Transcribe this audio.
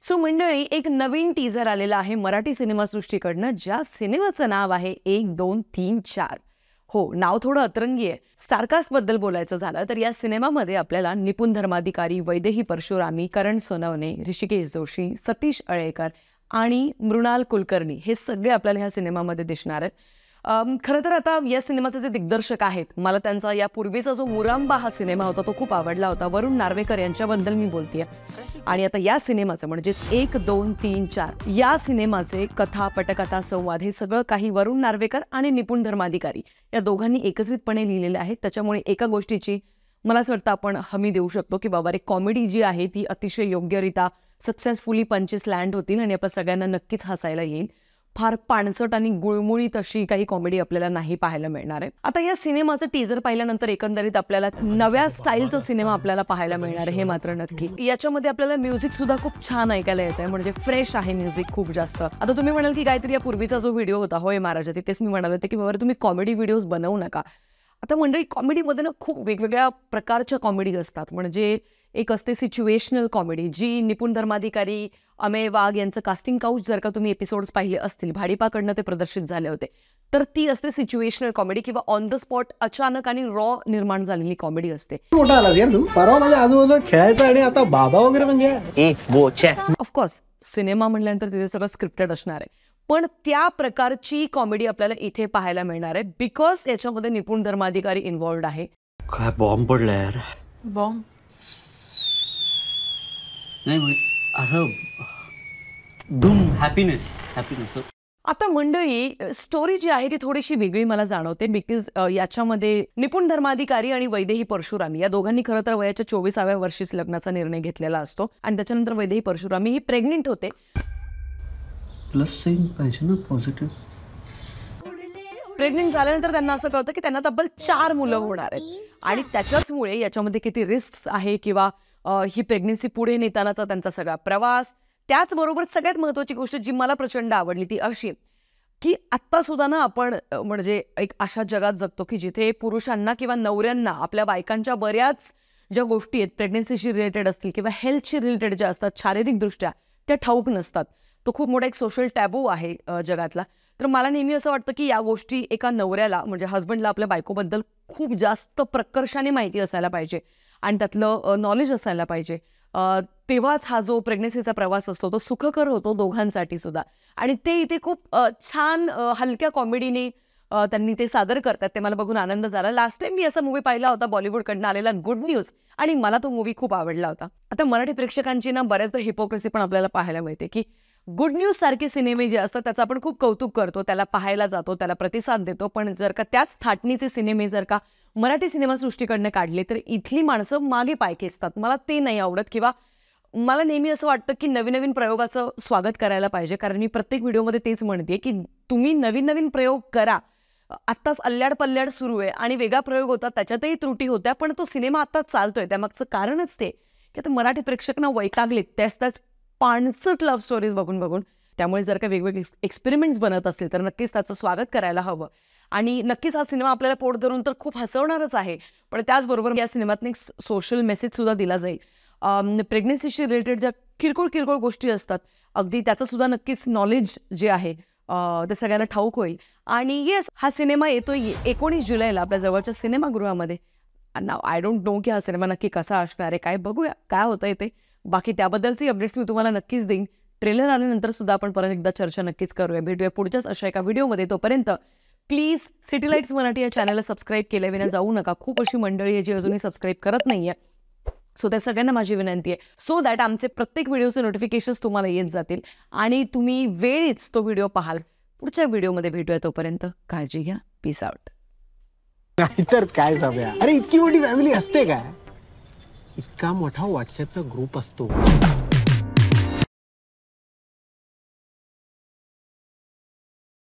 So मंडळी, एक नवीन teaser आलेला आहे मराठी सिनेमासृष्टीकडनं, ज्या सिनेमाचं नाव आहे 1 2 3 4. हो, नाव थोडं अतरंगी आहे. स्टारकास्टबद्दल बोलायचं झालं तर या सिनेमामध्ये आपल्याला निपुण धर्माधिकारी, वैदेही परशुरामी, करण सोनवणे, ऋषिकेश जोशी, सतीश अळेकर आणि मृणाल कुलकर्णी हे सगळे आपल्याला ह्या सिनेमामध्ये दिसणार आहेत. खरं तर आता या सिनेमाचे जे दिग्दर्शक आहेत, मला त्यांचा यापूर्वीचा जो मुरांबा हा सिनेमा होता तो खूप आवडला होता. वरुण नार्वेकर यांच्याबद्दल मी बोलतेय. आणि आता या सिनेमाचं म्हणजेच 1 2 3 4 या सिनेमाचे कथा, पटकथा, संवाद हे सगळं काही वरुण नार्वेकर आणि निपुण धर्माधिकारी या दोघांनी एकत्रितपणे लिहिलेले आहेत. त्याच्यामुळे एका गोष्टीची मला असं वाटतं आपण हमी देऊ शकतो की बाबा रे, कॉमेडी जी आहे ती अतिशय योग्यरित्या सक्सेसफुली पंचेस लँड होतील आणि आपल्या सगळ्यांना नक्कीच हसायला येईल. फार पाणसट आणि गुळमुळीत अशी काही कॉमेडी आपल्याला नाही पाहायला मिळणार आहे. आता या सिनेमाचं टीजर पाहिल्यानंतर एकंदरीत आपल्याला नव्या स्टाईलचा सिनेमा आपल्याला पाहायला मिळणार आहे, हे मात्र नक्की. याच्यामध्ये आपल्याला म्युझिक सुद्धा खूप छान ऐकायला येत आहे, म्हणजे फ्रेश आहे म्युझिक खूप जास्त. आता तुम्ही म्हणाल की काहीतरी या पूर्वीचा जो व्हिडिओ होता होय महाराजा, तिथेच मी म्हणाले होते की बाबा तुम्ही कॉमेडी व्हिडिओज बनवू नका. आता मंडळी, कॉमेडीमध्ये ना खूप वेगवेगळ्या प्रकारच्या कॉमेडी असतात. म्हणजे एक असते सिच्युएशनल कॉमेडी, जी निपुण धर्माधिकारी, अमेय वाघ यांचं कास्टिंग काउच जर का तुम्ही एपिसोड्स पाहिले असतील, भाडीपाकडनं ते प्रदर्शित झाले होते, तर ती असते सिच्युएशनल कॉमेडी किंवा ऑन द स्पॉट अचानक आणि रॉ निर्माण झालेली कॉमेडी असते. मोठा आला यार तू, परवा माझ्या आजूबाजूला खेळायचं आणि आता बाबा वगैरे म्हणजे ऑफकोर्स सिनेमा म्हटल्यानंतर तिथे सगळं स्क्रिप्टेड असणार आहे, पण त्या प्रकारची कॉमेडी आपल्याला इथे पाहायला मिळणार आहे बिकॉज याच्यामध्ये निपुण धर्माधिकारी इन्व्हॉल्ड आहे. काय बॉम्ब पडला यार. बॉम्ब नाही, अरे डूम हॅपीनेस. आता मंडळी, स्टोरी जी आहे ती थोडीशी वेगळी मला जाणवते बिकॉज याच्यामध्ये निपुण धर्माधिकारी आणि वैदेही परशुरामी या दोघांनी खरं तर वयाच्या 24व्या वर्षीच लग्नाचा निर्णय घेतलेला असतो आणि त्याच्यानंतर वैदेही परशुरामी ही प्रेग्नेंट होते. प्लस साइन पाहिजे ना, पॉझिटिव्ह. प्रेग्नेंट झाल्यानंतर त्यांना असं कळतं की त्यांना तब्बल 4 मुलं होणार आहेत आणि त्याच्याचमुळे याच्यामध्ये किती रिस्क आहे किंवा ही प्रेग्नेन्सी पुढे नेतानाचा त्यांचा सगळा प्रवास. त्याचबरोबर सगळ्यात महत्त्वाची गोष्ट जी मला प्रचंड आवडली ती अशी की आत्ता सुद्धा ना आपण म्हणजे एक अशा जगात जगतो की जिथे पुरुषांना किंवा नवऱ्यांना आपल्या बायकांच्या बऱ्याच ज्या गोष्टी आहेत प्रेग्नेन्सीशी रिलेटेड असतील किंवा हेल्थशी रिलेटेड ज्या असतात शारीरिकदृष्ट्या, त्या ठाऊक नसतात. तो खूप मोठा एक सोशल टॅबू आहे जगातला. तर मला नेहमी असं वाटतं की या गोष्टी एका नवऱ्याला म्हणजे हजबंडला आपल्या बायकोबद्दल खूप जास्त प्रकर्षाने माहिती असायला पाहिजे आणि त्यातलं नॉलेज असायला पाहिजे. तेव्हाच हा जो प्रेग्नेन्सीचा प्रवास असतो तो सुखकर होतो दोघांसाठी सुद्धा. आणि ते इथे खूप छान हलक्या कॉमेडीने त्यांनी ते सादर करतात. ते मला बघून आनंद झाला. लास्ट टाइम मी असा मूवी पाहिला होता बॉलिवूडकडनं आलेला गुड न्यूज, आणि मला तो मूवी खूप आवडला होता. आता मराठी प्रेक्षकांची ना बऱ्याचदा हिपोक्रेसी पण आपल्याला पाहायला मिळते की गुड न्यूज सारखे सिनेमे जे असतात त्याचं आपण खूप कौतुक करतो, त्याला पाहायला जातो, त्याला प्रतिसाद देतो, पण जर का त्याच थाटणीचे सिनेमे जर का मराठी सिनेमासृष्टीकडनं काढले तर इथली माणसं मागे पाय खेचतात. मला ते नाही आवडत किंवा मला नेहमी असं वाटतं की नवीन नवीन प्रयोगाचं स्वागत करायला पाहिजे. कारण मी प्रत्येक व्हिडिओमध्ये तेच म्हणते की तुम्ही नवीन नवीन प्रयोग करा. आत्ताच अल्ल्याड पल्ल्याड सुरू आहे आणि वेगळा प्रयोग होता, त्याच्यातही त्रुटी होत्या, पण तो सिनेमा आत्ताच चालतोय. त्यामागचं कारणच ते की आता मराठी प्रेक्षकांना वैतागलेत त्याच पाणचट लव्ह स्टोरीज बघून बघून. त्यामुळे जर का वेगवेगळे एक्सपेरिमेंट्स बनत असतील तर नक्कीच त्याचं स्वागत करायला हवं. आणि नक्कीच हा सिनेमा आपल्याला पोट धरून तर खूप हसवणारच आहे, पण त्याचबरोबर या सिनेमातून एक सोशल मेसेज सुद्धा दिला जाईल. प्रेग्नेन्सीशी रिलेटेड ज्या किरकोळ किरकोळ गोष्टी असतात अगदी त्याचं सुद्धा नक्कीच नॉलेज जे आहे ते सगळ्यांना ठाऊक होईल. आणि येस, हा सिनेमा येतोय 19 जुलैला आपल्या जवळच्या सिनेमागृहामध्ये. नाव आय डोंट नो की हा सिनेमा नक्की कसा असणार आहे, काय बघूया काय होतं ते. बाकी त्याबद्दलची अपडेट्स मी तुम्हाला नक्कीच देईन. ट्रेलर आल्यानंतर सुद्धा आपण परत एकदा चर्चा नक्कीच करूया. भेटूया पुढच्याच अशा एका व्हिडिओमध्ये. तोपर्यंत प्लीज सिटी लाईट्स मराठी या चॅनलला सबस्क्राईब केल्याविना जाऊ नका. खूप अशी मंडळी आहे जी अजूनही सबस्क्राईब करत नाही आहे. सो त्या सगळ्यांना माझी विनंती आहे, सो दॅट आमचे प्रत्येक व्हिडिओचे नोटिफिकेशन्स तुम्हाला येत जातील आणि तुम्ही वेळीच तो व्हिडिओ पाहाल. पुढच्या व्हिडिओमध्ये भेटूया. तोपर्यंत काळजी घ्या. Peace out. नाहीतर काय जाऊया. अरे इतकी मोठी फॅमिली असते काय? इतका मोठा व्हॉट्सअपचा ग्रुप असतो.